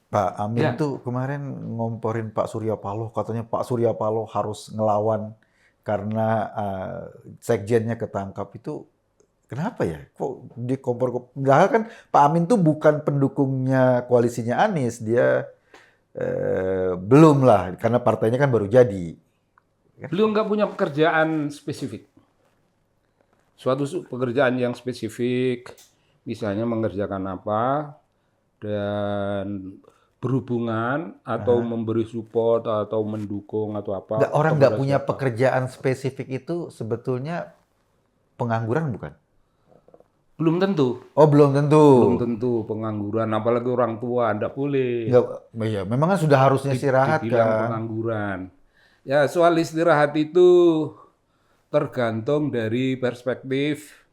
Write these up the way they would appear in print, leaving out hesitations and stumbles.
Pak Amin Ya, tuh kemarin ngomporin Pak Surya Paloh, katanya Pak Surya Paloh harus ngelawan karena sekjennya ketangkap itu. Kenapa ya? Kok dikompor? Padahal kan Pak Amin tuh bukan pendukungnya koalisinya Anies, dia belum lah, karena partainya kan baru jadi. Kan? beliau nggak punya pekerjaan spesifik. Suatu pekerjaan yang spesifik, misalnya mengerjakan apa, dan berhubungan atau Aha. memberi support atau mendukung atau Nggak, apa orang nggak kepada punya siapa. pekerjaan spesifik itu sebetulnya pengangguran bukan? Belum tentu, Oh, belum tentu. belum tentu pengangguran, apalagi orang tua, tidak boleh Nggak, iya, memang kan sudah harusnya istirahat dibilang kan. pengangguran. Ya, soal istirahat itu tergantung dari perspektif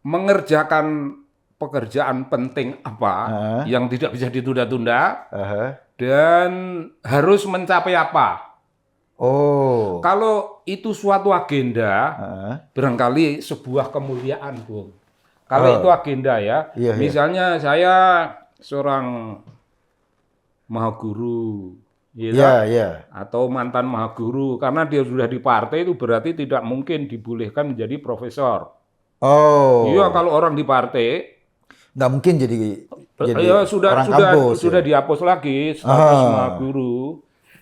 mengerjakan pekerjaan penting apa Heeh, yang tidak bisa ditunda-tunda aha. dan harus mencapai apa. Oh, Kalau itu suatu agenda, heeh. barangkali sebuah kemuliaan, Bung. Kalau itu Oh, agenda ya, iya iya. misalnya saya seorang maha guru, Iya ya, iya. atau mantan maha guru, karena dia sudah di partai itu berarti tidak mungkin dibolehkan menjadi profesor. Iya, Oh, kalau orang di partai, nggak mungkin jadi ya sudah orang sudah kampus ya. sudah dihapus lagi status maha Ah, guru,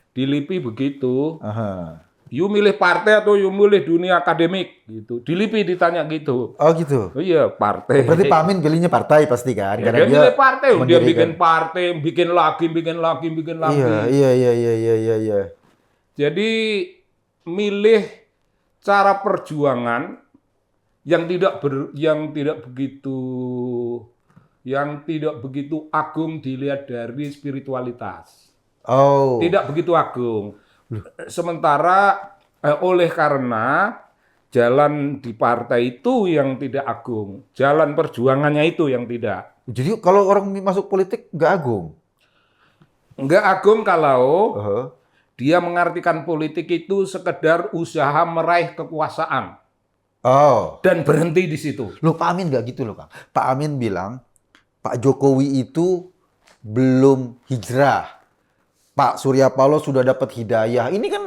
di LIPI begitu. aha. You milih partai atau you milih dunia akademik gitu. Di LIPI ditanya gitu. Oh gitu. Oh iya, Oh, partai. berarti Pak Amin pilihnya partai pasti kan, Ya karena dia dia milih partai, dia bikin mendirikan. partai, bikin lagi, bikin lagi, bikin Iya lagi. iya iya iya iya iya. Iya. Jadi milih cara perjuangan yang tidak begitu agung dilihat dari spiritualitas. Oh, Tidak begitu agung. Sementara oleh karena jalan di partai itu yang tidak agung, jalan perjuangannya itu yang tidak. jadi kalau orang masuk politik nggak agung. Enggak agung kalau Oh, dia mengartikan politik itu sekedar usaha meraih kekuasaan oh. dan berhenti di situ. Loh, Pak Amin nggak gitu loh, Kang. Pak Amin bilang Pak Jokowi itu belum hijrah. Pak Surya Paloh sudah dapat hidayah. Ini kan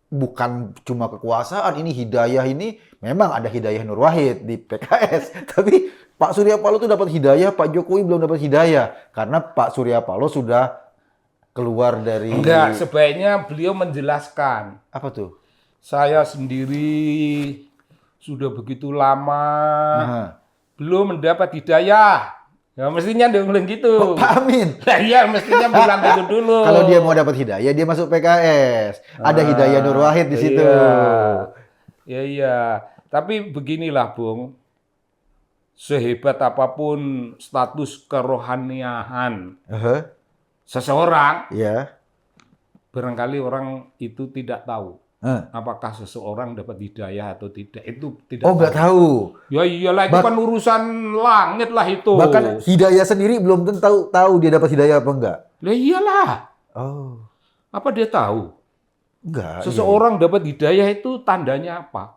bukan cuma kekuasaan, ini hidayah ini memang ada hidayah Nur Wahid di PKS. Tapi Pak Surya Paloh tuh dapat hidayah, Pak Jokowi belum dapat hidayah. Karena Pak Surya Paloh sudah keluar Enggak, dari sebaiknya beliau menjelaskan. apa tuh? Saya sendiri sudah begitu lama Nah. belum mendapat hidayah. Ya mestinya dia bilang Oh, gitu. Pak Amin. Lah iya mestinya bilang gitu dulu. Kalau dia mau dapat hidayah, dia masuk PKS. Ada hidayah Nur Wahid di situ. Iya. Ya iya. Tapi beginilah, Bung. Sehebat apapun status kerohaniahan Heeh, seseorang, ya. barangkali orang itu tidak tahu Heeh. apakah seseorang dapat hidayah atau tidak. Itu Oh, tidak nggak tahu. tahu. Ya iyalah itu Bak kan urusan langit lah itu. bahkan hidayah sendiri belum tentu tahu dia dapat hidayah apa enggak. Lah iyalah. Oh, Apa dia tahu? enggak. Iya, iya. Seseorang dapat hidayah itu tandanya apa?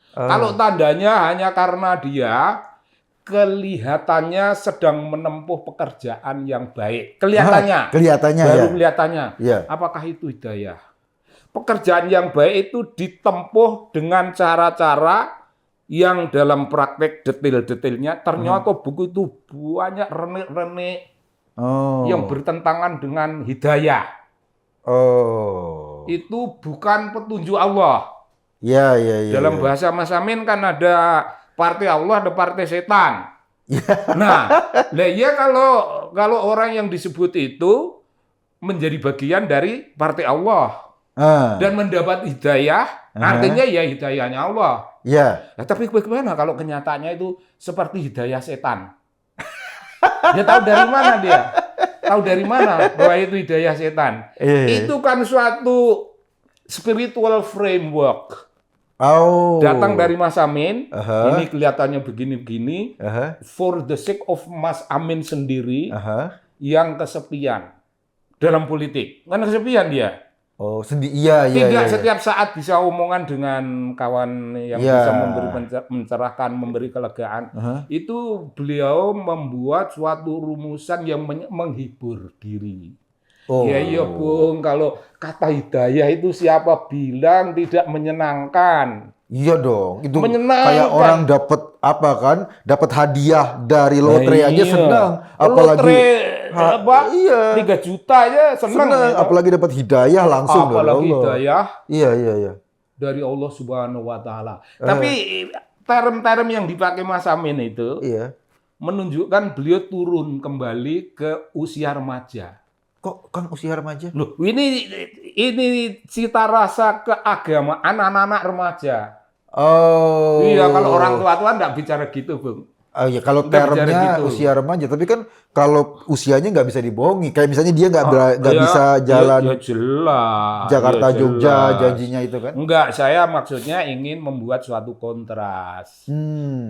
Kalau Oh. tandanya hanya karena dia kelihatannya sedang menempuh pekerjaan yang baik. Kelihatannya, Kelihatannya baru ya. kelihatannya. Iya. Apakah itu hidayah? Pekerjaan yang baik itu ditempuh dengan cara-cara yang dalam praktek detail-detailnya ternyata begitu banyak renik-renik yang Oh. bertentangan dengan hidayah. Oh. Itu bukan petunjuk Allah. Iya, iya, iya, Dalam iya. bahasa Mas Amin kan ada partai Allah, ada partai setan. Nah, lah ya kalau orang yang disebut itu menjadi bagian dari partai Allah Ah. dan mendapat hidayah, Aha. artinya ya hidayahnya Allah. Iya. Nah, tapi bagaimana kalau kenyataannya itu seperti hidayah setan? Dia tahu dari mana dia? Tahu dari mana bahwa itu hidayah setan? Iya, iya. Itu kan suatu spiritual framework. Datang Oh. dari Mas Amin, ini Aha. kelihatannya begini-begini, Aha. for the sake of Mas Amin sendiri Aha. yang kesepian dalam politik. Kan kesepian dia. Oh, iya, iya, Tidak iya. setiap saat bisa omongan dengan kawan yang Iya. bisa memberi mencerahkan, memberi kelegaan. Aha. Itu beliau membuat suatu rumusan yang menghibur diri. Ya iya Oh. Bung, kalau kata hidayah itu siapa bilang tidak menyenangkan? Iya dong, itu Menyenangkan. kayak orang dapat apa kan? Dapat hadiah dari lotre Nah, aja iya. senang, apalagi Lotre apa? iya. 3 juta aja senang. Senang, Ya. apalagi dapat hidayah langsung dari Apalagi Allah. hidayah Iya, iya, iya. dari Allah Subhanahu wa taala. Tapi term-term yang dipakai Mas Amin itu Iya. menunjukkan beliau turun kembali ke usia remaja. Kok kan usia remaja? Loh, ini cita rasa keagamaan anak-anak remaja. Oh. Iya, kalau orang tua-tua enggak bicara gitu, Bung. Oh iya, kalau Nggak bicara termnya gitu. usia remaja, tapi kan kalau usianya nggak bisa dibohongi. Kayak misalnya dia nggak Ya, bisa jalan ya jelas. Jakarta Ya Jogja jelas. janjinya itu kan? Enggak, saya maksudnya ingin membuat suatu kontras.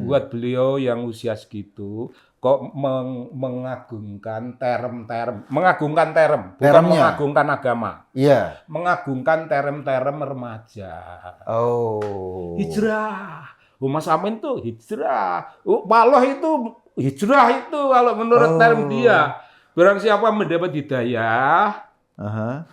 Buat beliau yang usia segitu, kok mengagungkan term, bukan Termnya. mengagungkan agama, Iya. mengagungkan term remaja. Oh. Hijrah. Mas Amin tuh hijrah. Paloh itu hijrah itu kalau menurut term dia. Barang siapa mendapat hidayah, Aha.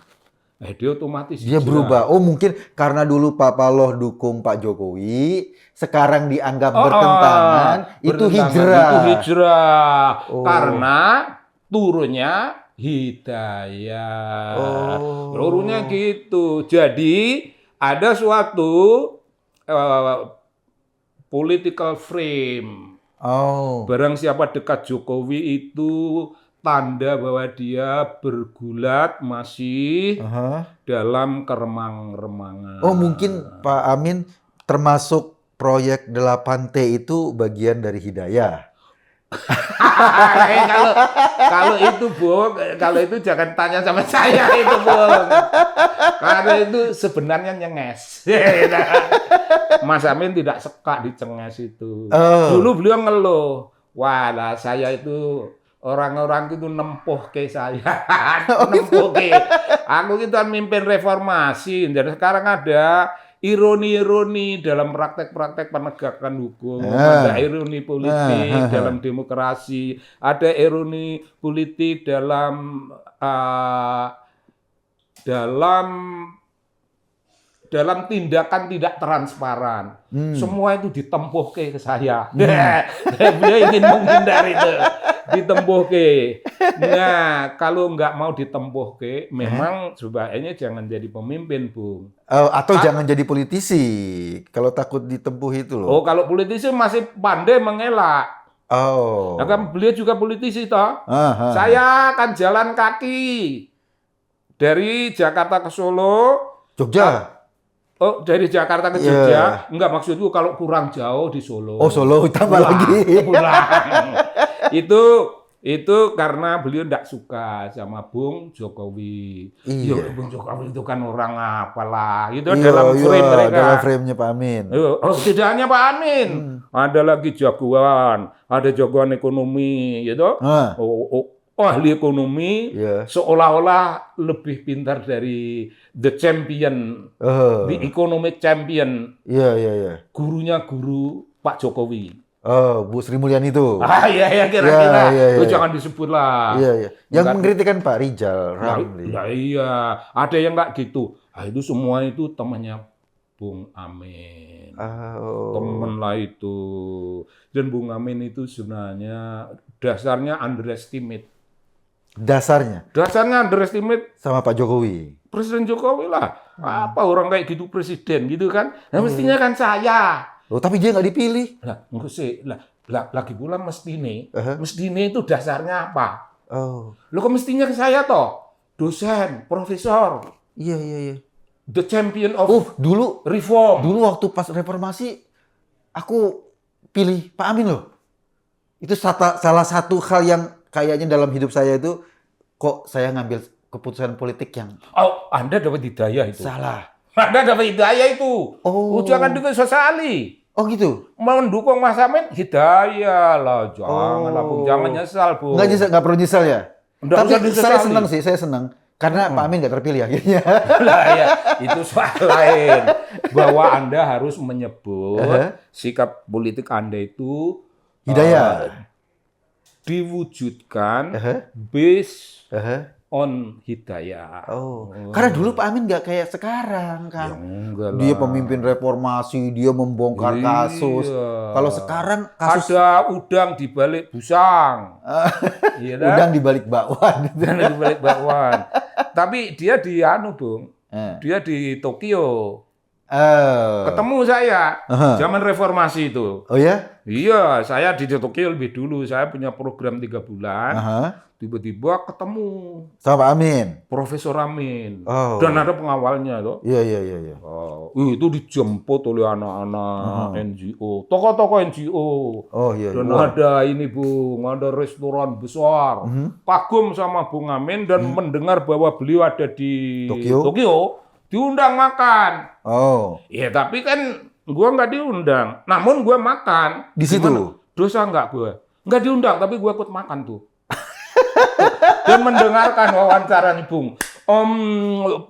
dia otomatis Dia hijrah. berubah. Oh, mungkin karena dulu Pak Paloh dukung Pak Jokowi, sekarang dianggap bertentangan, itu hijrah. Itu hijrah. Oh. Karena turunnya hidayah. Oh. Turunnya gitu. Jadi ada suatu political frame. Oh. Barang siapa dekat Jokowi itu tanda bahwa dia bergulat masih Aha. dalam keremang-remangan. Oh, mungkin Pak Amin termasuk proyek 8T itu bagian dari hidayah. kalau itu Bung, kalau itu jangan tanya sama saya itu Bung. Karena itu sebenarnya nyenges. Mas Amin tidak suka dicenges itu. Oh. Dulu beliau ngeluh, wah lah saya itu orang-orang itu nempuh ke saya, nempuh ke. Aku itu kan mimpin reformasi, dan sekarang ada ironi-ironi dalam praktek-praktek penegakan hukum, ada ironi politik dalam demokrasi, ada ironi politik dalam tindakan tidak transparan. Semua itu ditempuh ke saya. Beliau ingin menghindari itu. Ditempuh ke. Nah, kalau nggak mau ditempuh ke, memang sebaiknya jangan jadi pemimpin, Bung. Atau jangan jadi politisi kalau takut ditempuh itu loh. Oh, kalau politisi masih pandai mengelak. Oh. Nah, kan beliau juga politisi toh. Aha. Saya akan jalan kaki dari Jakarta ke Solo. Jogja. Oh, dari Jakarta ke Jogja. Enggak, maksudku kalau kurang jauh di Solo. Oh, Solo tambah lagi. Pulang. Itu karena beliau tidak suka sama Bung Jokowi. Iya. Ya, Bung Jokowi itu kan orang apalah. Itu Iya, dalam frame mereka. dalam frame-nya Pak Amin. Oh, tidak hanya Pak Amin. Ada lagi jagoan, ada jagoan ekonomi, gitu. Ahli ekonomi Iya. seolah-olah lebih pintar dari the champion, the economic champion. Iya, iya, iya. Gurunya guru Pak Jokowi. Bu Sri Mulyani itu. Iya, kira-kira. Iya. Jangan disebut lah. Iya, iya. Yang mengkritik kan Pak Rizal Ramli. Ya iya, ada yang nggak gitu. Itu semua itu temannya Bung Amin. Temen lah itu. Dan Bung Amin itu sebenarnya dasarnya underestimate. Dasarnya underestimate sama Pak Jokowi. Presiden Jokowi lah. Apa orang kayak gitu presiden gitu kan? Nah, mestinya kan saya. Oh, tapi dia nggak dipilih. Lah, enggak sih. Lagi pula mestine itu dasarnya apa? Lo kok mestinya ke saya toh? Dosen, profesor. Iya. The champion of dulu reform. Dulu waktu pas reformasi aku pilih Pak Amin loh. Itu salah satu hal yang kayaknya dalam hidup saya itu kok saya ngambil keputusan politik yang Anda dapat hidayah itu. salah. Anda dapat hidayah itu. Jangan disesali. Oh gitu. Mendukung Mas Amin hidayah lah, janganlah Bung, jangan nyesal Bung. Nggak perlu nyesal ya. Nggak Tapi usah disesali. saya senang. Karena Pak Amin nggak terpilih akhirnya. Lah ya, itu soal lain. Bahwa Anda harus menyebut sikap politik Anda itu Hidayah. diwujudkan based on hidayah. Oh, karena dulu Pak Amin nggak kayak sekarang, Ya Kang. enggak Dia lah. pemimpin reformasi, dia membongkar kasus. Iya. Kalau sekarang kasus Ada udang di balik busang. Iya kan? udang di balik bakwan. Udang di balik bakwan. Tapi dia di Bung. Dia di Tokyo. Ketemu saya zaman reformasi itu. Oh ya? Iya, saya di Tokyo lebih dulu. Saya punya program 3 bulan. Tiba-tiba ketemu Sama Pak Amin. Profesor Amin. Oh. Dan ada pengawalnya tuh. Iya. Itu dijemput oleh anak-anak NGO, tokoh-tokoh NGO. Oh iya. Dan ada ini Bung, ada restoran besar. Kagum sama Bung Amin dan mendengar bahwa beliau ada di Tokyo, diundang makan. Oh. Ya tapi kan gua nggak diundang. Namun gua makan. Di situ? Gimana? Dosa nggak gua? Nggak diundang, tapi gua ikut makan tuh. Dan mendengarkan wawancara nih Bung.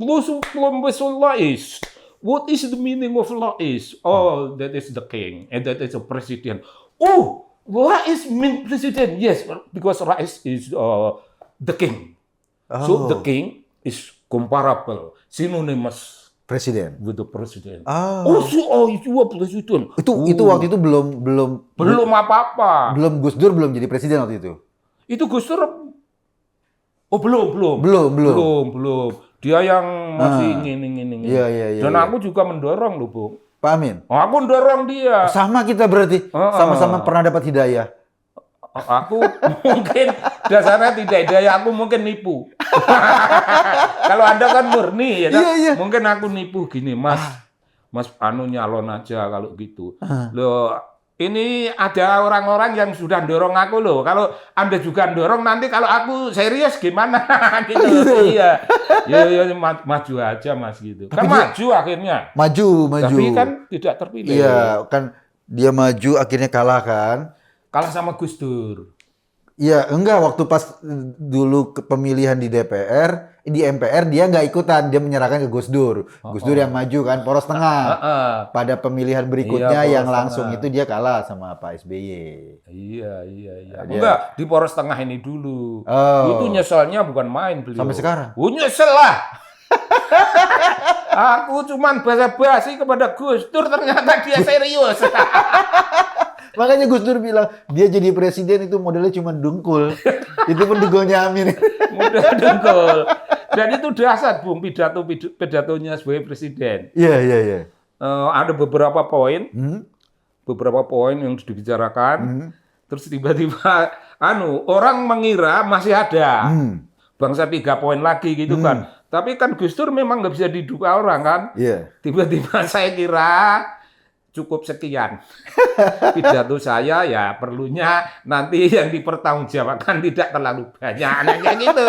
Law is. What is the meaning of law is? Oh, that is the king and that is the president. Oh, law is mean president. Yes, because law is the king. So the king is comparable, synonymous Presiden. with the president. Oh. Itu presiden. Itu waktu itu Belum apa-apa. belum Gus Dur belum jadi presiden waktu itu. Itu Gus Dur. Oh belum. Belum. Dia yang masih ngini. Iya. Dan aku juga mendorong loh, Bung. Pak Amin. Aku mendorong dia. Sama kita berarti. Sama-sama pernah dapat hidayah. Aku mungkin dasarnya tidak hidayah, aku mungkin nipu. Kalau Anda kan murni ya, Iya. mungkin aku nipu gini, Mas nyalon aja kalau gitu. Loh, ini ada orang-orang yang sudah dorong aku loh. Kalau Anda juga dorong nanti kalau aku serius gimana gitu. Iya. Ya maju aja Mas gitu. Kan maju akhirnya. Maju. Tapi kan tidak terpilih. Iya, kan dia maju akhirnya kalah kan. Kalah sama Gus Dur. Iya, enggak waktu pas dulu pemilihan di DPR, di MPR dia nggak ikutan, dia menyerahkan ke Gus Dur. Gus Dur yang maju kan poros tengah. Pada pemilihan berikutnya Iya, yang poros langsung tengah. itu dia kalah sama Pak SBY. Iya. Dia- Enggak, di poros tengah ini dulu. Oh. Itu nyeselnya bukan main beliau. Sampai sekarang? Oh, nyesel lah. Aku cuman basa-basi kepada Gus Dur, ternyata dia serius. Makanya Gus Dur bilang dia jadi presiden itu modelnya cuma dengkul. Itu pun dengkulnya Amin. Mudah dengkul. Dan itu dasar Bung pidatonya sebagai presiden. Iya. Ada beberapa poin yang dibicarakan. Terus tiba-tiba orang mengira masih ada. Bangsa 3 poin lagi gitu kan. Tapi kan Gus Dur memang nggak bisa didua orang kan. Iya. Tiba-tiba saya kira cukup sekian. Pidato saya ya perlunya nanti yang dipertanggungjawabkan tidak terlalu banyak. Kayak gitu.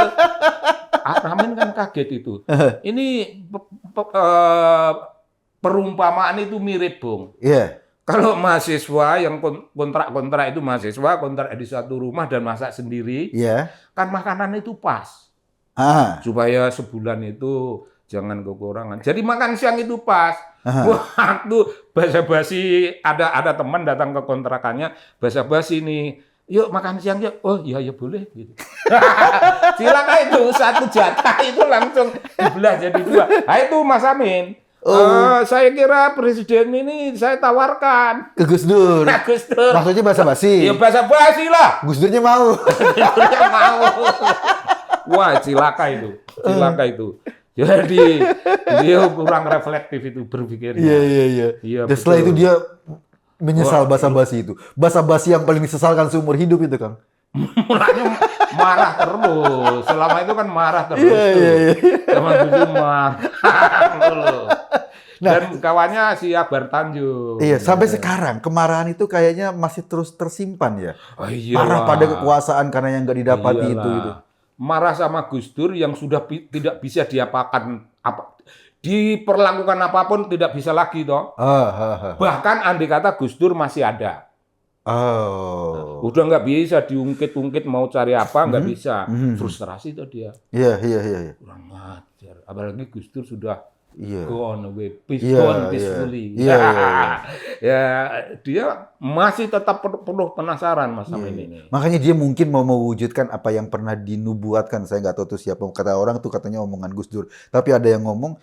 Amin kan kaget itu. Ini perumpamaan itu mirip, Bung. Iya. Kalau mahasiswa yang kontrak-kontrak itu mahasiswa, kontrak di satu rumah dan masak sendiri, Iya. kan makanan itu pas. Ah. Supaya sebulan itu jangan kekurangan. Jadi makan siang itu pas. Waktu basa-basi ada teman datang ke kontrakannya, basa-basi nih, yuk makan siang yuk. Oh iya boleh gitu. Silakan itu satu jatah itu langsung dibelah jadi 2. Nah itu Mas Amin. Saya kira presiden ini saya tawarkan. Ke Gus Dur. Gus Dur. Maksudnya basa-basi. Ya basa-basi lah. Gus Durnya mau. Dia mau. Wah, cilaka itu. Jadi dia kurang reflektif itu berpikirnya. Iya. Iya, Dan setelah betul. itu dia menyesal basa-basi itu. Basa-basi yang paling disesalkan seumur hidup itu, Kang. Mulanya marah terus. Selama itu kan marah terus. Iya. Sama Gus marah. Dan kawannya si Akbar Tanjung. Iya, sampai sekarang kemarahan itu kayaknya masih terus tersimpan ya. Oh, iyalah. Marah pada kekuasaan karena yang nggak didapati Iyalah. itu gitu. Marah sama Gus Dur yang sudah tidak bisa diapakan diperlakukan apapun tidak bisa lagi toh. Bahkan andai kata Gus Dur masih ada. Oh. Udah nggak bisa diungkit-ungkit mau cari apa, nggak bisa. Mhm. Frustrasi itu dia. Iya, iya, iya, iya. Kurang ngajar. Apalagi Gus Dur sudah Iya. go on away, Iya, go on iya. peacefully. Iya, iya, iya. Ya, dia masih tetap penuh penasaran Mas Iya, Amin iya. ini. Makanya dia mungkin mau mewujudkan apa yang pernah dinubuatkan. Saya nggak tahu tuh siapa. Kata orang tuh katanya omongan Gus Dur. Tapi ada yang ngomong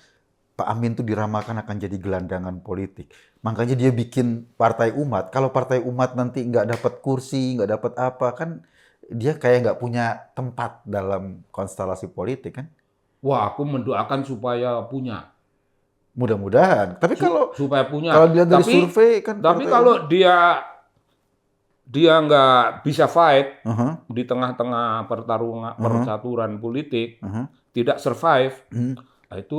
Pak Amin tuh diramalkan akan jadi gelandangan politik. Makanya dia bikin partai umat. Kalau partai umat nanti nggak dapat kursi, nggak dapat apa, kan dia kayak nggak punya tempat dalam konstelasi politik kan. Wah, aku mendoakan supaya punya. Mudah-mudahan. Tapi Supaya punya. kalau dilihat dari Tapi survei kan Tapi partai kalau umat. dia nggak bisa fight Aha, di tengah-tengah percaturan politik, aha. tidak survive, Hmm. nah itu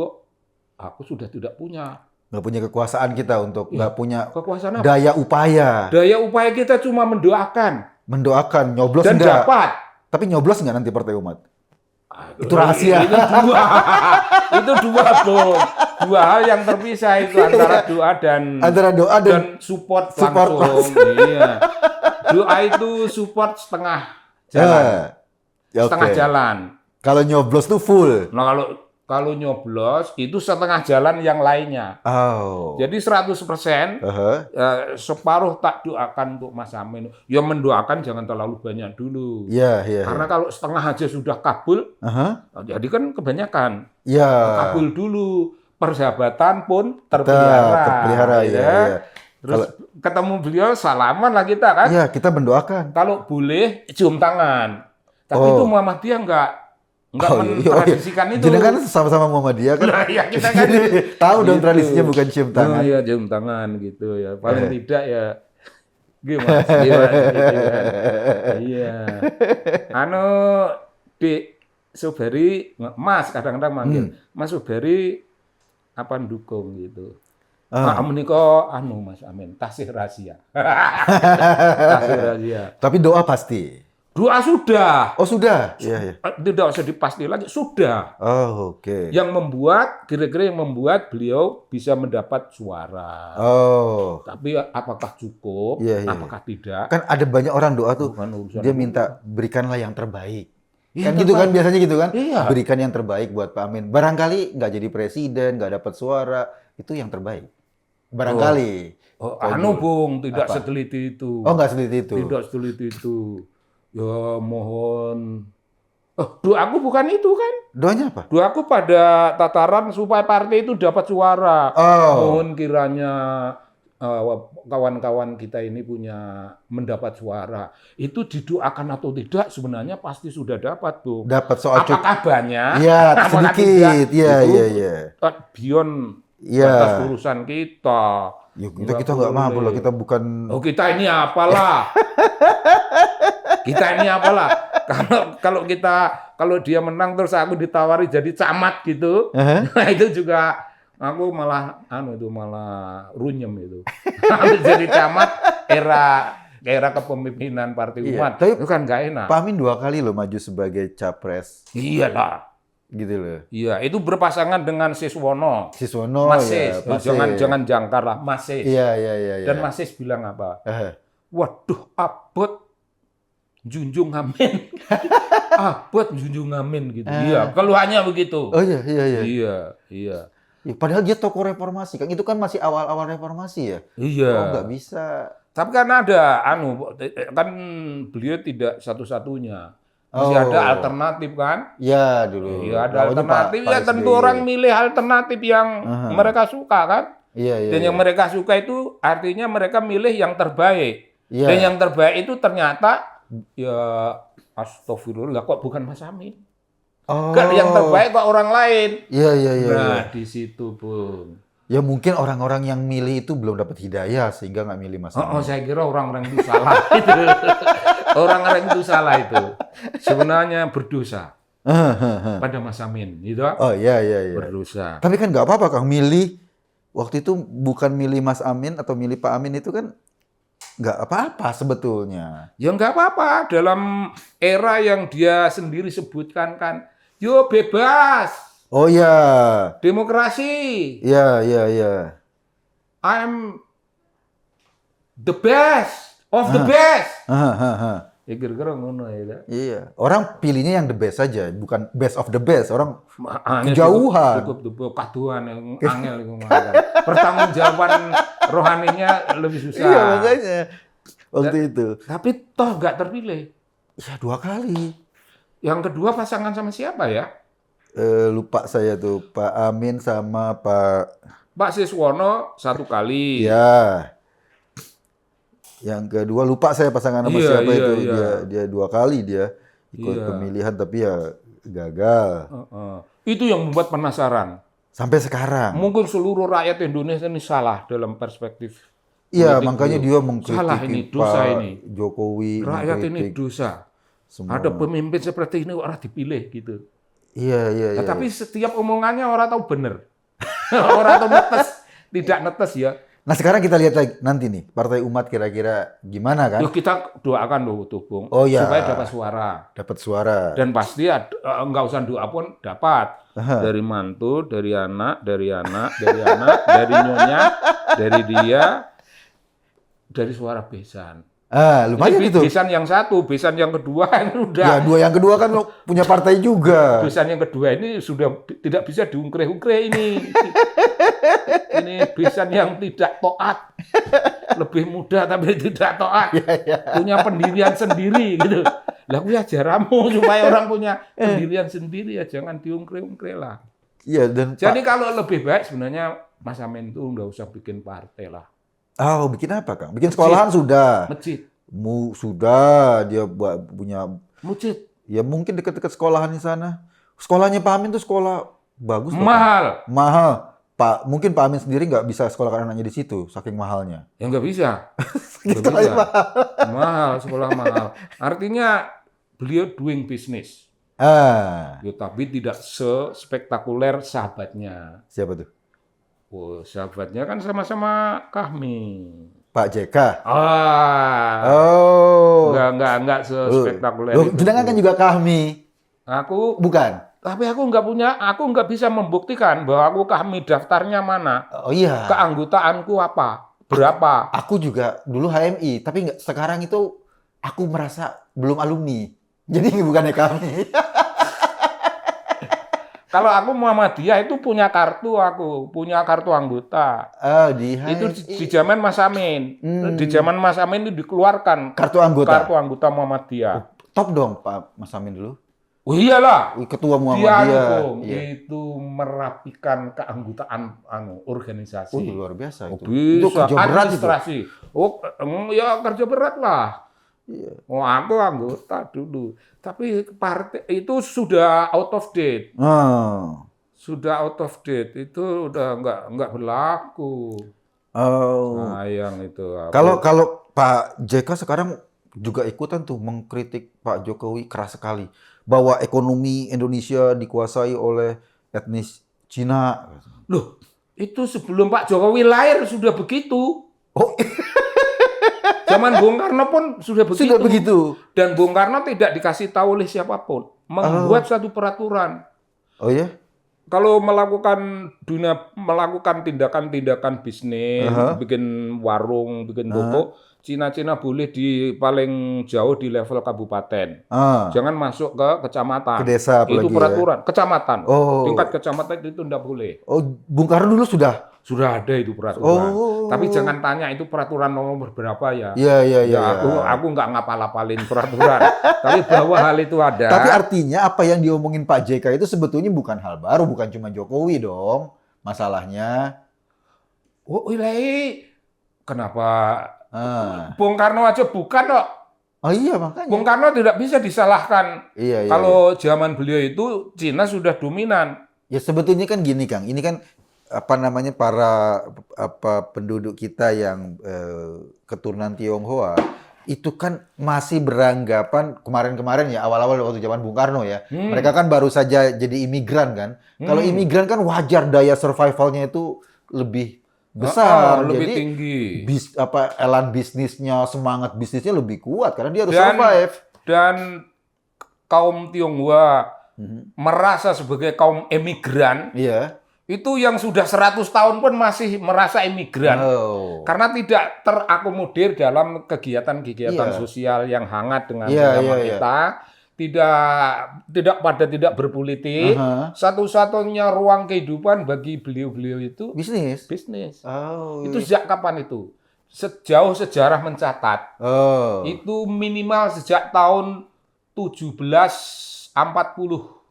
aku sudah tidak punya Nggak punya kekuasaan kita untuk Iya. nggak punya kekuasaan apa. daya upaya Daya upaya kita cuma mendoakan mendoakan nyoblos dan enggak. dapat. Tapi nyoblos nggak nanti partai umat? Aduh, Itu rahasia. Itu dua, itu dua bro. Dua hal yang terpisah itu antara doa dan Antara doa dan support support langsung. Iya. Doa itu support setengah jalan. ya, Setengah oke. jalan. Kalau nyoblos tuh full. Nah, kalau nyoblos itu setengah jalan yang lainnya. Oh. Jadi 100% Aha. separuh tak doakan untuk Mas Amin. Ya mendoakan jangan terlalu banyak dulu. Iya, iya, Karena iya. kalau setengah aja sudah kabul, Aha. jadi kan kebanyakan. Iya. Kabul dulu, persahabatan pun terpelihara. Terpelihara, ya. iya, iya. Terus ketemu beliau salaman lah kita kan. Iya, kita mendoakan. Kalau boleh cium tangan. Tapi Oh. itu Muhammadiyah nggak Oh, iya, iya. mentradisikan itu. Jadi kan sama-sama Muhammadiyah kan. Nah, iya, kita kan Tahu dong gitu. tradisinya bukan cium tangan. Oh iya, cium tangan gitu ya. Paling tidak ya gimana gitu kan. Iya. Anu di Soberi, Mas kadang-kadang manggil, Mas Soberi apa dukung gitu. Pak menika anu Mas Amin, tasih rahasia. Tasih rahasia. Tapi doa pasti. Doa sudah. Oh, sudah. Iya, iya. Tidak usah dipasti lagi, sudah. Oh, oke. Yang membuat, kira-kira yang membuat beliau bisa mendapat suara. Oh. Tapi apakah cukup, Iya, iya. apakah tidak, Kan ada banyak orang doa tuh. bukan urusan Dia minta berikanlah yang terbaik. Iya, Kan gitu kan biasanya gitu kan. Iya. Berikan yang terbaik buat Pak Amin. Barangkali nggak jadi presiden, nggak dapat suara, itu yang terbaik. Barangkali. Oh, anu Bung, tidak Apa? seteliti itu. Oh, nggak seperti itu. Tidak seteliti itu. Ya mohon. Doaku bukan itu kan. Doanya apa? Doaku pada tataran supaya partai itu dapat suara. Oh. Mohon kiranya kawan-kawan kita ini punya mendapat suara. Itu didoakan atau tidak sebenarnya pasti sudah dapat, Bung. Dapat soal cukup. Apakah banyak? Iya, Apakah sedikit. tidak? Iya, Itu iya, iya. Beyond Iya. batas urusan kita. Ya, kita nggak mampu lah. Kita bukan. Oh, kita ini apalah? Kita ini apalah? Kalau dia menang terus aku ditawari jadi camat gitu, nah itu juga aku malah malah runyem itu. Aku jadi camat era kepemimpinan Partai Iya, Umat. tapi Itu kan nggak enak. Pak Amin 2 kali loh maju sebagai capres. Iyalah. Gitu loh. Iya, itu berpasangan dengan Siswono. Siswono Mas ya. Sis. Pak Jangan jangkar lah, Mas Sis. Iya, iya, iya. Dan Mas Sis bilang apa? Eh. Waduh, abot junjung amin. Abot junjung amin gitu. Iya, keluhannya begitu. Oh iya, iya, iya. Iya, iya. Ya, padahal dia tokoh reformasi kan. Itu kan masih awal-awal reformasi ya. Iya. Oh, nggak bisa. Tapi kan ada kan beliau tidak satu-satunya. Masih ada alternatif kan? Ya dulu. Iya, ada Namanya alternatif. Pak Ya tentu SBY. orang milih alternatif yang mereka suka kan? Iya, iya. Dan yang mereka suka itu artinya mereka milih yang terbaik. Iya. Dan yang terbaik itu ternyata ya astagfirullah kok bukan Mas Amin. Oh. Kan yang terbaik kok orang lain. Iya, iya, iya. Nah, Iya. di situ, Bung. Ya mungkin orang-orang yang milih itu belum dapat hidayah sehingga nggak milih Mas Amin. Oh, saya kira orang-orang itu salah itu. Orang-orang itu salah itu. Sebenarnya berdosa pada Mas Amin, gitu. Oh iya, iya, iya. Berdosa. Tapi kan nggak apa-apa Kang, milih waktu itu bukan milih Mas Amin atau milih Pak Amin itu kan nggak apa-apa sebetulnya. Ya nggak apa-apa dalam era yang dia sendiri sebutkan kan. Yo bebas. Oh iya. Demokrasi. Iya, iya, iya. I'm the best of the best. Hahaha. Ya kira-kira ngono ya. Iya, orang pilihnya yang the best saja, bukan best of the best. Orang Angel kejauhan. cukup kaduan yang angel itu mah. Pertanggungjawaban rohaninya lebih susah. Iya, makanya waktu itu. Tapi toh nggak terpilih. Ya 2 kali. Yang kedua pasangan sama siapa ya? Lupa saya tuh, Pak Amin sama Pak. Pak Siswono 1 kali. Ya. Yang kedua lupa saya pasangan sama Iya, siapa iya, itu. iya. Dia 2 kali dia ikut Iya. pemilihan tapi ya gagal. Itu yang membuat penasaran. Sampai sekarang. Mungkin seluruh rakyat Indonesia ini salah dalam perspektif. Iya, politik makanya beliau. dia mengkritik Salah ini, dosa Pak ini. Jokowi. Rakyat ini mengkritik dosa. semua. Ada pemimpin seperti ini orang dipilih gitu. Iya, iya, iya. Nah, tapi setiap omongannya orang tahu bener. Orang tahu netes, tidak netes ya. Nah sekarang kita lihat lagi nanti nih Partai Umat kira-kira gimana kan? Yuk kita doakan loh tuh Bung, Oh, ya. supaya dapat suara. Dapat suara. Dan pasti nggak usah doa pun dapat. Aha. Dari mantu, dari anak, dari nyonya, dari dia, dari suara besan. Lumayan Ini itu. besan yang satu, besan yang kedua ini Ya, udah. 2 yang kedua kan lo punya partai juga. Besan yang kedua ini sudah tidak bisa diungkre-ungkre ini. Ini besan yang tidak taat. Lebih muda tapi tidak taat. Punya pendirian sendiri gitu. Lah kuwi ajaramu supaya orang punya pendirian sendiri ya jangan diungkre-ungkre lah. Iya dan Jadi kalau lebih baik sebenarnya Mas Amin itu nggak usah bikin partai lah. Oh, bikin apa, Kang? Bikin sekolahan sudah. Masjid. Sudah dia punya Masjid. ya mungkin dekat-dekat sekolahan di sana. Sekolahnya Pak Amin tuh sekolah bagus loh, Kang. Mahal. Mahal. Mungkin Pak Amin sendiri nggak bisa sekolahkan anaknya di situ, saking mahalnya. Ya nggak bisa. Nggak Sekolah bisa. mahal. Mahal, sekolah mahal. Artinya beliau doing business. Ya, tapi tidak sespektakuler sahabatnya. Siapa tuh? Oh, sahabatnya kan sama-sama kami. Pak JK. Oh. Enggak sespektakuler itu. Sedangkan kan juga kami. Aku, Bukan. tapi aku nggak bisa membuktikan bahwa aku kami daftarnya mana, Oh iya. keanggotaanku apa, berapa. Aku juga dulu HMI, tapi sekarang itu aku merasa belum alumni. Jadi bukannya kami. Kalau aku Muhammadiyah itu punya kartu anggota. Di Itu HMI. di zaman Mas Amin. Di zaman Mas Amin itu dikeluarkan Kartu anggota. kartu anggota Muhammadiyah. Top dong Pak Mas Amin dulu. Oh iyalah. Ketua Dia Muhammadiyah. Bung, itu merapikan keanggotaan organisasi. Luar biasa Oh, itu. Itu bisa kerja berat itu. administrasi. Oh, ya kerja berat lah. Iya. Oh, aku anggota dulu. Tapi partai itu sudah out of date. Sudah out of date. Itu udah nggak berlaku. Oh. Sayang itu. Kalau Pak JK sekarang juga ikutan tuh mengkritik Pak Jokowi keras sekali bahwa ekonomi Indonesia dikuasai oleh etnis Cina. Loh, itu sebelum Pak Jokowi lahir sudah begitu. Oh, Zaman Bung Karno pun sudah begitu. sudah begitu. Dan Bung Karno tidak dikasih tahu oleh siapapun. Membuat satu peraturan. Oh ya? Kalau melakukan tindakan-tindakan bisnis, bikin warung, bikin toko, Cina-Cina boleh di paling jauh di level kabupaten. Jangan masuk ke kecamatan. Ke desa apalagi itu peraturan, kecamatan. Oh. Tingkat kecamatan itu tidak boleh. Oh, Bung Karno dulu sudah. Sudah ada itu peraturan. Oh. Tapi jangan tanya itu peraturan nomor berapa ya. Iya. Aku nggak ngapal-apalin peraturan. Tapi bahwa hal itu ada. Tapi artinya apa yang diomongin Pak JK itu sebetulnya bukan hal baru, bukan cuma Jokowi dong. Masalahnya. Oh, ilahi. Kenapa Ah. Bung Karno aja bukan kok. Oh iya makanya. Bung Karno tidak bisa disalahkan. Iya. Kalau zaman beliau itu Cina sudah dominan. Ya sebetulnya kan gini Kang, ini kan para penduduk kita yang keturunan Tionghoa itu kan masih beranggapan kemarin-kemarin ya awal-awal waktu zaman Bung Karno ya. Mereka kan baru saja jadi imigran kan. Kalau imigran kan wajar daya survivalnya itu lebih besar, lebih jadi tinggi. elan bisnisnya, semangat bisnisnya lebih kuat karena dia harus survive. Dan kaum Tionghoa merasa sebagai kaum emigran, Iya. Itu yang sudah 100 tahun pun masih merasa imigran. Oh. Karena tidak terakomodir dalam kegiatan-kegiatan Iya. sosial yang hangat dengan Iya, sesama iya, iya. kita. Tidak berpolitik. Aha. Satu-satunya ruang kehidupan bagi beliau-beliau itu Bisnis. bisnis. Oh. Itu sejak kapan itu? Sejauh sejarah mencatat. Oh. Itu minimal sejak tahun 1740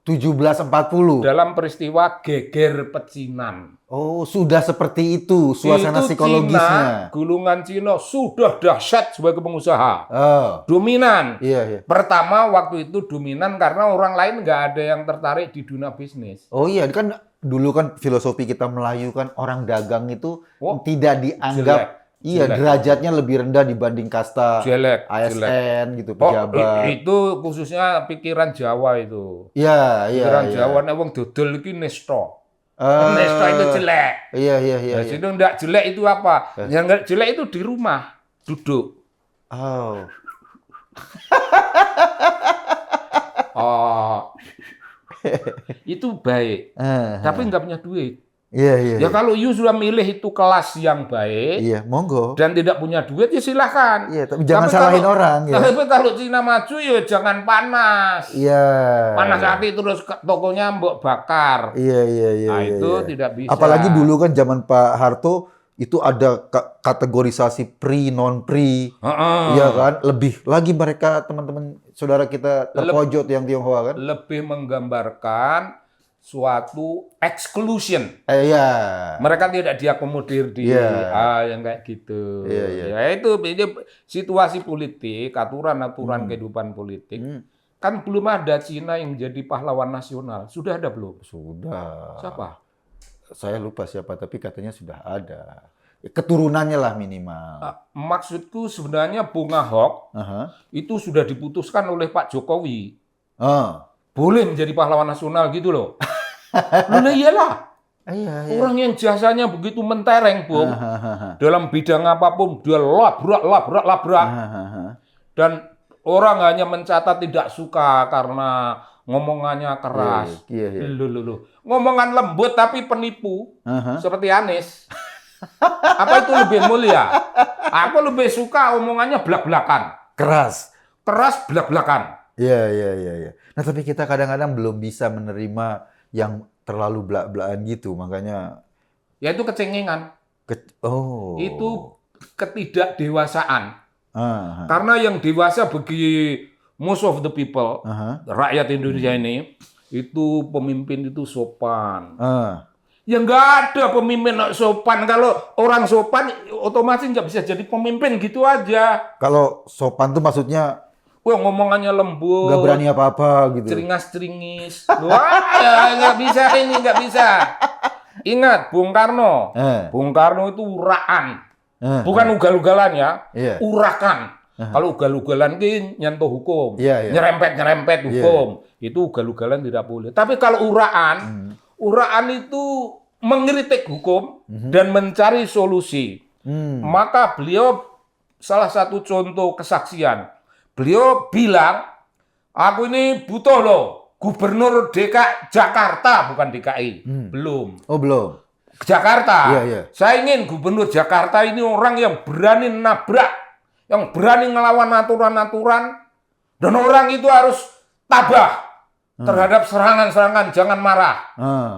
1740. dalam peristiwa geger pecinan. Oh, sudah seperti itu suasana Itu psikologisnya. Cina, gulungan Cina sudah dahsyat sebagai pengusaha. Oh. Dominan. Iya, iya. Pertama waktu itu dominan karena orang lain nggak ada yang tertarik di dunia bisnis. Oh iya, kan dulu kan filosofi kita Melayu kan orang dagang itu Oh, tidak dianggap jelek. iya Jelek. derajatnya lebih rendah dibanding kasta Jelek, ASN gitu, Oh, pejabat. itu khususnya pikiran Jawa itu. Iya, iya, Pikiran iya. Jawa nek wong dodol iki nista. Eh, Nista itu jelek. Iya, iya, iya. Nah, iya. situ enggak jelek itu apa? Yang enggak jelek itu di rumah, duduk. Oh. Oh. Itu baik. Tapi nggak punya duit. Iya, iya. Ya kalau you sudah milih itu kelas yang baik Iya, monggo. dan tidak punya duit ya silahkan. Iya, tapi jangan salahin orang ya. Tapi kalau Cina maju ya jangan panas. Iya. Panas hati terus tokonya mbok bakar. Iya, iya, iya. Nah, iya, itu iya. tidak bisa. Apalagi dulu kan zaman Pak Harto itu ada kategorisasi pre non pre. Heeh. Iya kan? Lebih lagi mereka teman-teman saudara kita terpojok yang Tionghoa kan? Lebih menggambarkan suatu exclusion. Iya. Mereka tidak diakomodir di Iya. yang kayak gitu. Iya, iya. Ya itu ini situasi politik, aturan-aturan kehidupan politik. Kan belum ada Cina yang menjadi pahlawan nasional. Sudah ada belum? Sudah. Siapa? Saya lupa siapa, tapi katanya sudah ada. Keturunannya lah minimal. Maksudku sebenarnya Bung Ahok Aha. itu sudah diputuskan oleh Pak Jokowi. Oh. Boleh menjadi pahlawan nasional gitu loh. Loh iyalah. Iya, iya. Orang yang jasanya begitu mentereng, Bung. Hahaha. Dalam bidang apapun dia labrak. Hahaha. Dan orang hanya mencatat tidak suka karena ngomongannya keras. Iya, iya. Loh. Ngomongan lembut tapi penipu. Aha. Seperti Anies. Apa itu lebih mulia? Aku lebih suka omongannya belak-belakan. Keras. Keras belak-belakan. Iya, iya, iya, iya. Nah, tapi kita kadang-kadang belum bisa menerima yang terlalu belak-belakan gitu, makanya Yaitu kecengengan. oh. Itu ketidakdewasaan. Aha. Karena yang dewasa bagi most of the people, Aha. rakyat Indonesia ini, itu pemimpin itu sopan. Ah. Ya nggak ada pemimpin sopan. Kalau orang sopan, otomatis nggak bisa jadi pemimpin gitu aja. Kalau sopan tuh maksudnya Wah, ngomongannya lembut. nggak berani apa-apa gitu. Ceringas-ceringis. Wah, ya, nggak bisa ini, nggak bisa. Ingat, Bung Karno. Bung Karno itu uraan. Bukan ugal-ugalan ya. Iya. Urakan. Kalau ugal-ugalan itu nyentuh hukum. Iya, iya. Nyerempet hukum. Itu ugal-ugalan tidak boleh. Tapi kalau uraan, uraan itu mengkritik hukum dan mencari solusi. Maka beliau salah satu contoh kesaksian. Beliau bilang, aku ini butuh loh gubernur DKI Jakarta, bukan DKI. Belum. Oh, belum. Jakarta. Iya, iya. Saya ingin gubernur Jakarta ini orang yang berani nabrak, yang berani ngelawan aturan-aturan, dan orang itu harus tabah terhadap serangan-serangan, jangan marah.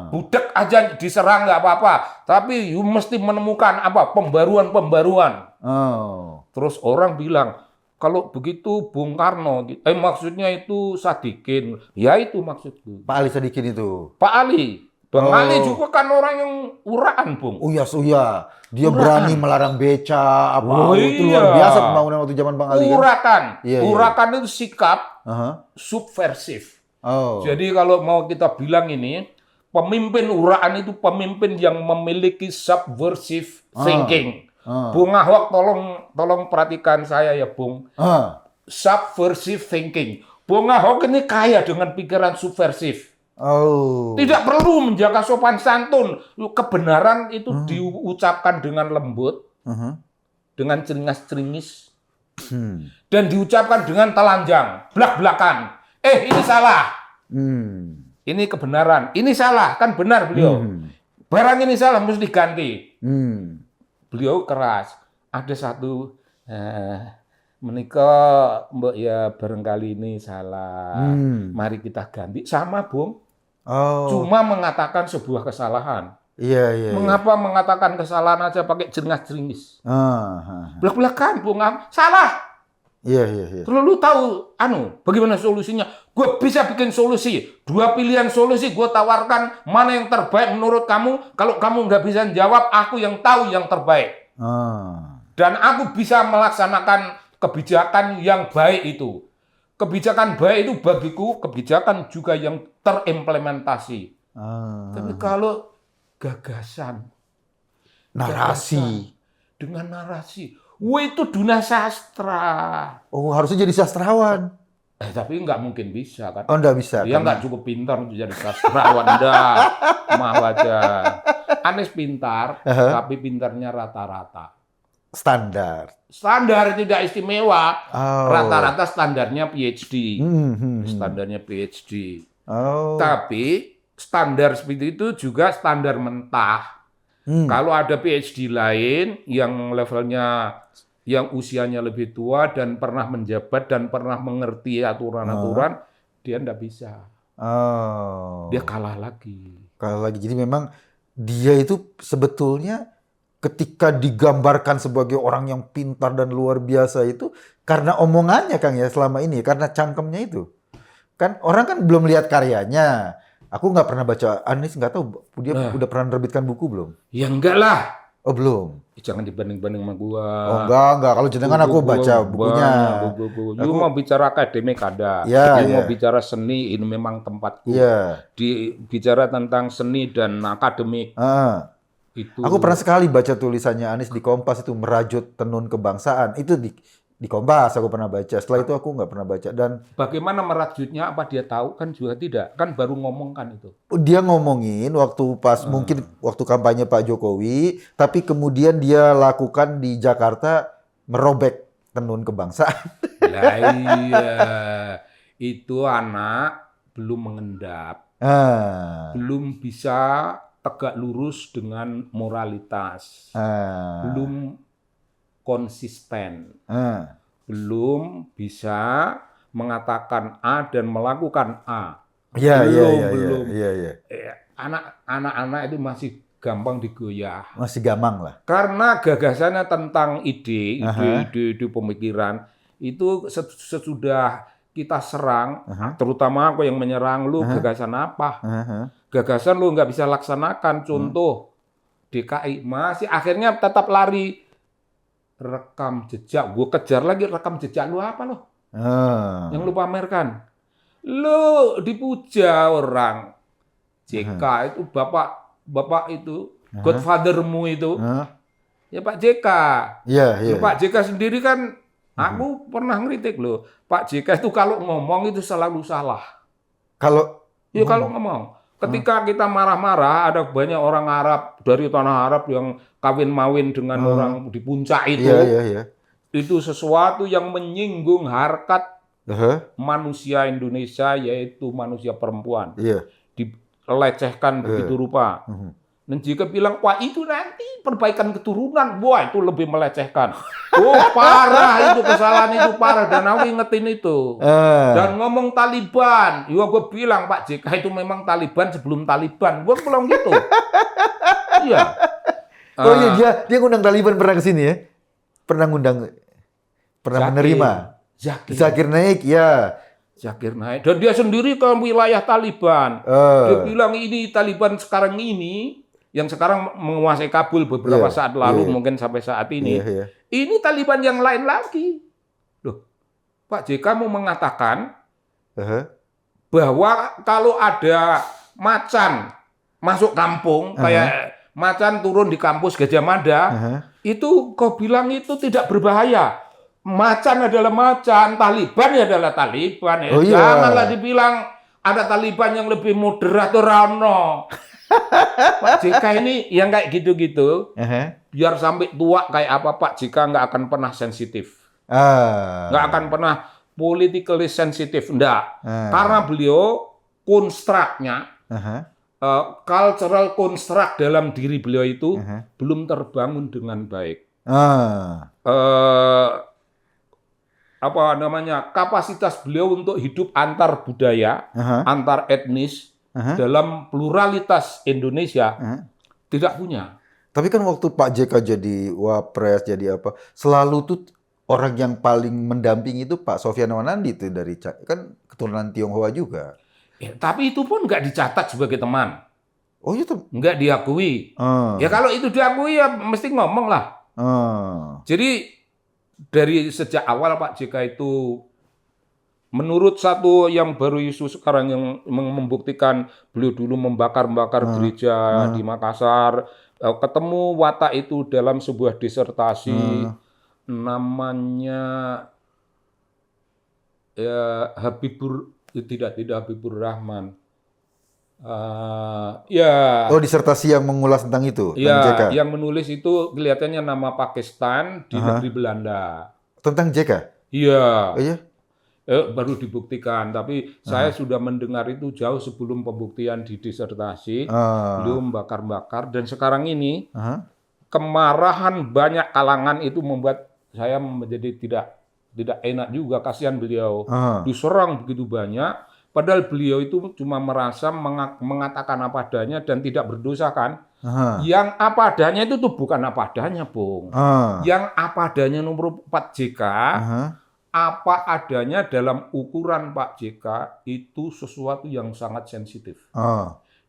Budak aja diserang nggak apa-apa, tapi you mesti menemukan apa pembaruan-pembaruan. Oh. Terus orang bilang, kalau begitu Bung Karno, maksudnya itu Sadikin. Ya itu maksudku. Pak Ali Sadikin itu. Pak Ali. Bang Ali juga kan orang yang uraan, Bung. Uyas, uya. Dia berani melarang beca, apa. Oh, Itu iya. luar biasa pembangunan waktu zaman Bang Ali kan. Urakan. Iya, iya. Urakan itu sikap Aha. subversif. Oh. Jadi kalau mau kita bilang ini, pemimpin uraan itu pemimpin yang memiliki subversive thinking. Bung Ahok, tolong perhatikan saya ya, Bung. Subversive thinking. Bung Ahok ini kaya dengan pikiran subversif. Oh. Tidak perlu menjaga sopan santun. Kebenaran itu diucapkan dengan lembut, dengan ceringas-ceringis, dan diucapkan dengan telanjang, belak-belakan. Ini salah. Ini kebenaran. Ini salah. Kan benar beliau. barang ini salah mesti diganti. Hmm. Beliau keras. Ada satu menikah mbak ya barangkali ini salah. Mari kita ganti. Sama Bung. Oh. Cuma mengatakan sebuah kesalahan. Iya. Mengapa mengatakan kesalahan aja pakai jeringas-jeringis? Belak-belakan Bung Am. Salah. Iya. Terus lu tahu, bagaimana solusinya? Gue bisa bikin solusi. 2 pilihan solusi gue tawarkan. Mana yang terbaik menurut kamu? Kalau kamu nggak bisa jawab, aku yang tahu yang terbaik. Dan aku bisa melaksanakan kebijakan yang baik itu. Kebijakan baik itu bagiku, kebijakan juga yang terimplementasi. Tapi kalau gagasan, narasi. Dengan narasi. Itu dunia sastra. Oh, harusnya jadi sastrawan. Tapi nggak mungkin bisa kan? Oh, nggak bisa. Dia nggak cukup pintar untuk jadi sastrawan. Dah, maaf aja. Anies pintar, tapi pintarnya rata-rata. Standar Tidak istimewa. Oh. Rata-rata standarnya PhD. Standarnya PhD. Oh. Tapi standar seperti itu juga standar mentah. Kalau ada PhD lain yang levelnya, yang usianya lebih tua dan pernah menjabat dan pernah mengerti aturan-aturan, dia nggak bisa. Dia kalah lagi. Jadi memang dia itu sebetulnya ketika digambarkan sebagai orang yang pintar dan luar biasa itu karena omongannya Kang ya selama ini, karena cangkemnya itu. Kan orang kan belum lihat karyanya. Aku nggak pernah baca, Anies nggak tahu dia udah pernah menerbitkan buku belum? Ya enggak lah. Oh belum. Jangan dibanding-banding sama gua. Oh enggak. Kalau jenengan aku baca bukunya. You mau bicara akademik ada. Mau bicara seni, ini memang tempatku. Bicara tentang seni dan akademik. Itu. Aku pernah sekali baca tulisannya Anies di Kompas itu, merajut tenun kebangsaan. Itu di Kompas aku pernah baca. Setelah itu aku nggak pernah baca. Dan bagaimana merajutnya, apa dia tahu? Kan juga tidak. Kan baru ngomongkan itu. Dia ngomongin waktu pas mungkin waktu kampanye Pak Jokowi, tapi kemudian dia lakukan di Jakarta merobek tenun kebangsaan. Lah iya. Itu anak belum mengendap. Belum bisa tegak lurus dengan moralitas. Belum konsisten, belum bisa mengatakan A dan melakukan A. Belum. Anak-anak itu masih gampang digoyah. Masih gampang lah. Karena gagasannya tentang ide pemikiran itu sesudah kita serang, terutama aku yang menyerang lu, gagasan apa? Gagasan lu nggak bisa laksanakan. Contoh DKI masih akhirnya tetap lari. Rekam jejak, gue kejar lagi rekam jejak lu apa lo? Yang lu pamerkan, lu dipuja orang. JK itu bapak itu, godfathermu itu, ya Pak JK. Pak JK sendiri kan, aku pernah ngeritik lo. Pak JK itu kalau ngomong itu selalu salah. Kalau ngomong. Ketika kita marah-marah, ada banyak orang Arab dari tanah Arab yang kawin-mawin dengan orang di puncak itu. Itu sesuatu yang menyinggung harkat manusia Indonesia, yaitu manusia perempuan. Dilecehkan begitu rupa. Dan jika bilang, wah itu nanti perbaikan keturunan, wah itu lebih melecehkan. Oh parah itu, kesalahan itu parah. Dan aku ingetin itu. Dan ngomong Taliban, ya gue bilang Pak JK itu memang Taliban sebelum Taliban. Gue bilang gitu. Iya. Oh iya, dia ngundang Taliban pernah ke sini ya? Pernah menerima. Zakir Naik, ya. Zakir Naik. Dan dia sendiri ke wilayah Taliban. Dia bilang ini Taliban sekarang ini, yang sekarang menguasai Kabul beberapa saat lalu, mungkin sampai saat ini. Ini Taliban yang lain lagi. Loh, Pak JK mau mengatakan bahwa kalau ada macan masuk kampung, kayak macan turun di kampus Gajah Mada, itu kau bilang itu tidak berbahaya. Macan adalah macan, Taliban ya adalah Taliban. Ya. Janganlah dibilang ada Taliban yang lebih moderat atau rano. Pak JK ini yang kayak gitu-gitu, biar sampai tua kayak apa Pak JK nggak akan pernah sensitif, nggak akan pernah politically sensitif, enggak. Karena beliau konstruknya cultural construct dalam diri beliau itu Aha. belum terbangun dengan baik. Ah. Eh, apa namanya, kapasitas beliau untuk hidup antar budaya, Aha. antar etnis Aha. dalam pluralitas Indonesia Aha. tidak punya. Tapi kan waktu Pak JK jadi wapres, jadi apa, selalu tuh orang yang paling mendampingi itu Pak Sofyan Wanandi tuh dari kan keturunan Tionghoa juga. Tapi itu pun nggak dicatat sebagai teman, Oh iya tuh. nggak diakui. Ya kalau itu diakui ya mesti ngomong lah. Jadi dari sejak awal Pak JK itu, menurut satu yang baru isu sekarang yang membuktikan beliau dulu membakar-bakar gereja di Makassar, ketemu watak itu dalam sebuah disertasi namanya ya tidak Habibur Rahman. Ya, Oh, disertasi yang mengulas tentang itu, tentang JK. ya, yang menulis itu kelihatannya nama Pakistan di negeri Belanda. Tentang JK? Iya. Oh iya? Baru dibuktikan, tapi saya sudah mendengar itu jauh sebelum pembuktian di disertasi. Beliau membakar-bakar, dan sekarang ini kemarahan banyak kalangan itu membuat saya menjadi tidak enak juga, kasihan beliau. Diserang begitu banyak, padahal beliau itu cuma merasa mengatakan apa adanya dan tidak berdosa kan. Yang apa adanya itu tuh bukan apa adanya, Bung. Yang apa adanya nomor 4 JK, apa adanya dalam ukuran Pak JK itu sesuatu yang sangat sensitif.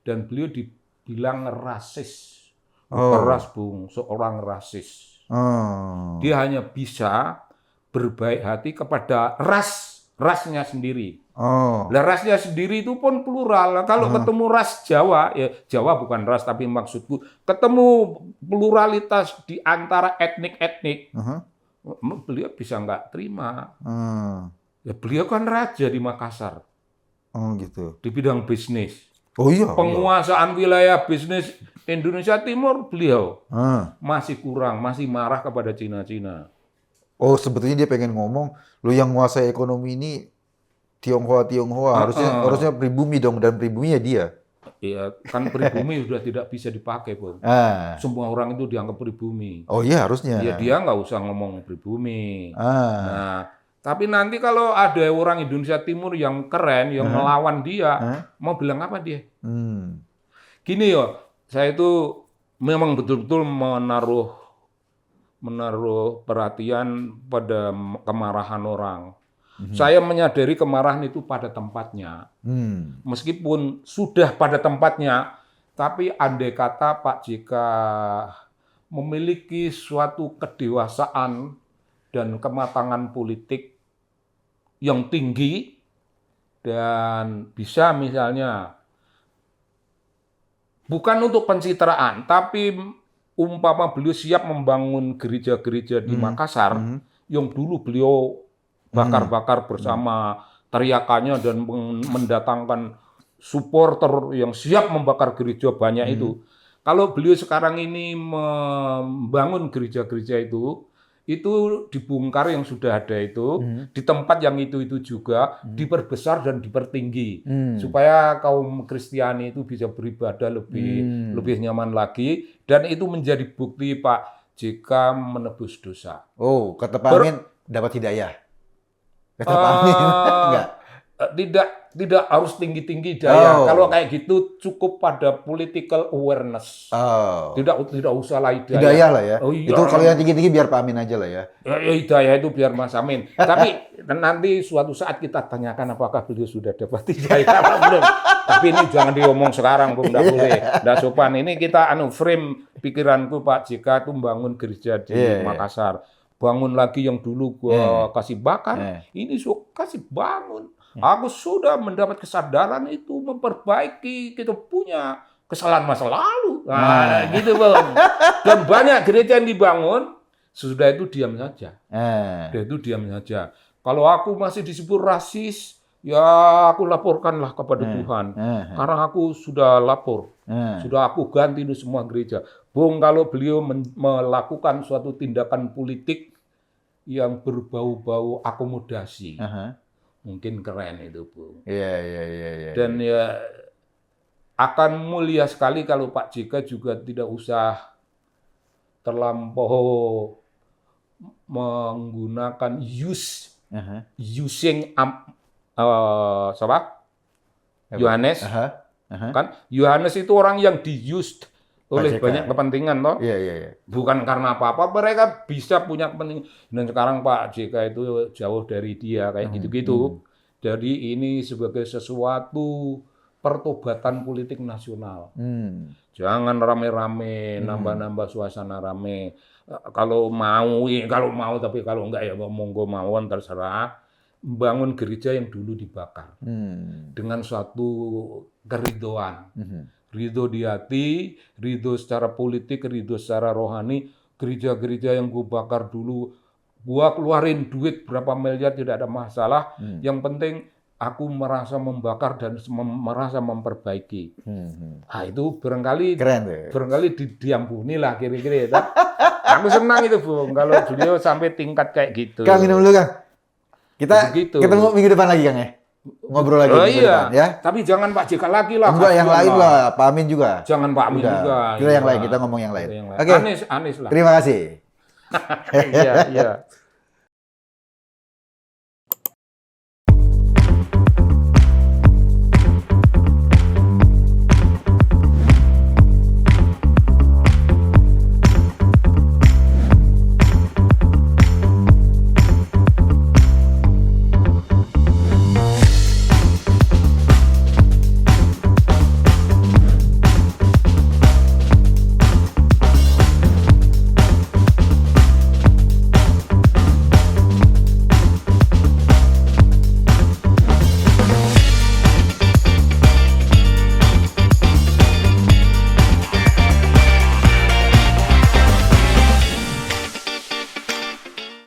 Dan beliau dibilang rasis. Keras, Bung, seorang rasis. Dia hanya bisa berbaik hati kepada rasnya sendiri. Lah rasnya sendiri itu pun plural. Kalau ketemu ras Jawa, ya Jawa bukan ras tapi maksudku ketemu pluralitas di antara etnik-etnik. Beliau bisa nggak terima. Ya, beliau kan raja di Makassar. Oh gitu. Di bidang bisnis. Oh iya. Penguasaan wilayah bisnis Indonesia Timur beliau masih kurang, masih marah kepada Cina-Cina. Oh, sebetulnya dia pengen ngomong, lu yang menguasai ekonomi ini Tionghoa. Harusnya pribumi dong, dan pribuminya dia. Iya, kan pribumi sudah tidak bisa dipakai, Bung. Semua orang itu dianggap pribumi. Oh iya, harusnya. Ya dia nggak usah ngomong pribumi. Nah, tapi nanti kalau ada orang Indonesia Timur yang keren, yang melawan dia, mau bilang apa dia? Gini yo, saya itu memang betul-betul menaruh perhatian pada kemarahan orang. Saya menyadari kemarahan itu pada tempatnya. Meskipun sudah pada tempatnya, tapi andai kata Pak JK memiliki suatu kedewasaan dan kematangan politik yang tinggi, dan bisa misalnya bukan untuk pencitraan, tapi umpama beliau siap membangun gereja-gereja di Makassar yang dulu beliau bakar-bakar bersama teriakannya dan mendatangkan supporter yang siap membakar gereja banyak itu. Kalau beliau sekarang ini membangun gereja-gereja itu dibongkar yang sudah ada itu, di tempat yang itu juga diperbesar dan dipertinggi supaya kaum Kristiani itu bisa beribadah lebih nyaman lagi, dan itu menjadi bukti Pak JK menebus dosa. Oh, kata Pak Amin dapat hidayah. Kata Pak Amin enggak. Tidak harus tinggi-tinggi daya. Kalau kayak gitu cukup pada political awareness. Tidak usah lah hidayah. Hidayah lah ya. Oh, iya. Itu kalau yang tinggi-tinggi biar Pak Amin aja lah ya. Ya, hidayah itu biar Mas Amin. Tapi nanti suatu saat kita tanyakan apakah beliau sudah dapat hidayah atau belum. Tapi ini jangan diomong sekarang, Bung. Nggak boleh. Nggak sopan. Ini kita frame pikiranku Pak JK itu membangun gereja di Makassar. Bangun lagi yang dulu gua kasih bakar. Ini kasih bangun. Aku sudah mendapat kesadaran itu memperbaiki, kita punya kesalahan masa lalu. Nah, gitu, Bang. Dan banyak gereja yang dibangun, sudah itu diam saja. Sudah itu diam saja. Kalau aku masih disebut rasis, ya aku laporkanlah kepada Tuhan. Karena aku sudah lapor. Sudah aku ganti itu semua gereja. Bung, kalau beliau melakukan suatu tindakan politik yang berbau-bau akomodasi, mungkin keren itu, Bung. Iya. Dan ya akan mulia sekali kalau Pak JK juga tidak usah terlampau menggunakan using siapa? Yohanes. Kan Yohanes itu orang yang di-used oleh JK. banyak kepentingan toh. Iya. Bukan karena apa-apa, mereka bisa punya kepentingan. Dan sekarang Pak JK itu jauh dari dia kayak gitu-gitu. Jadi ini sebagai sesuatu pertobatan politik nasional. Jangan rame-rame, nambah-nambah suasana rame. Kalau mau, tapi kalau enggak ya monggo mawon terserah. Bangun gereja yang dulu dibakar dengan suatu keridhoan, ridho di hati, ridho secara politik, ridho secara rohani. Gereja-gereja yang gue bakar dulu, gue keluarin duit berapa miliar tidak ada masalah. Yang penting aku merasa membakar dan merasa memperbaiki. Ah itu barangkali keren tuh. Barangkali diampuni lah kira-kira. Aku senang itu Bung kalau beliau sampai tingkat kayak gitu. Kang minum dulu Kang. Kita Begitu. ketemu minggu depan lagi Kang ya. Ngobrol lagi minggu depan ya. Tapi jangan Pak JK lagi lah. Enggak, yang lain lah, Pak Amin juga. Jangan Pak Amin juga. Kita yang lain, kita ngomong yang lain. Oke. Anies lah. Terima kasih. Iya.